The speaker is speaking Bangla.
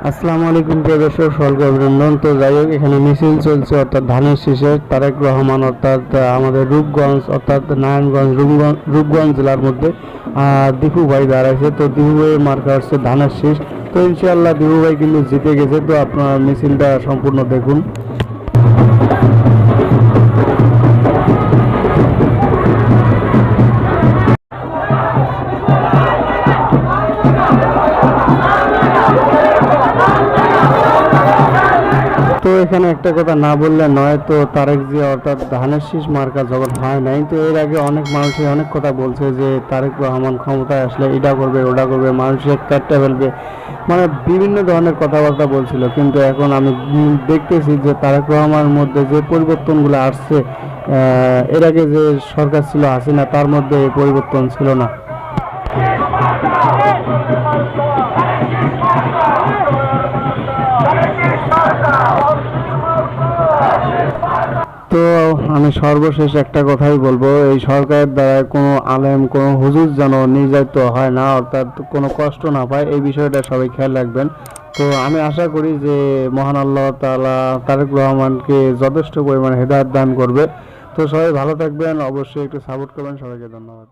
আসসালামু আলাইকুম প্রিয় দর্শক, সকলকে অভিনন্দন। তো যাই হোক, এখানে মিছিল চলছে অর্থাৎ ধানের শীষে তারেক রহমান অর্থাৎ আমাদের রূপগঞ্জ অর্থাৎ নারায়ণগঞ্জ রূপগঞ্জ জেলার মধ্যে দীপু ভাই দাঁড়াইছে। তো দীপু ভাইয়ের মার্কা হচ্ছে ধানের শীষ। তো ইনশাআল্লাহ দীপু ভাই কিন্তু জিতে গেছে। তো আপনারা মিছিলটা সম্পূর্ণ দেখুন। তো এখানে একটা কথা না বললে নয়, তো তারেক জিয়া অর্থাৎ ধানের শীষ মার্কা যখন হয় নাই, তো এর আগে অনেক মানুষই অনেক কথা বলছে যে তারেক রহমান ক্ষমতায় আসলে এটা করবে ওটা করবে, মানুষের কাটতে ফেলবে, মানে বিভিন্ন ধরনের কথাবার্তা বলছিল। কিন্তু এখন আমি দেখতেছি যে তারেক রহমানের মধ্যে যে পরিবর্তনগুলো আসছে, এর আগে যে সরকার ছিল হাসিনা, তার মধ্যে এই পরিবর্তন ছিল না। তো আমি সর্বশেষ একটা কথাই বলবো, এই সরকারের দ্বারা কোনো আলেম কোনো হুজুর যেন নির্যাতিত হয় না, অর্থাৎ কোনো কষ্ট না পায়, এই বিষয়টা সবাই খেয়াল রাখবেন। তো আমি আশা করি যে মহান আল্লাহ তাআলা তারেক রহমানকে যথেষ্ট পরিমাণে হেদায়েত দান করবে। তো সবাই ভালো থাকবেন, অবশ্যই একটু সাপোর্ট করবেন। সবাইকে ধন্যবাদ।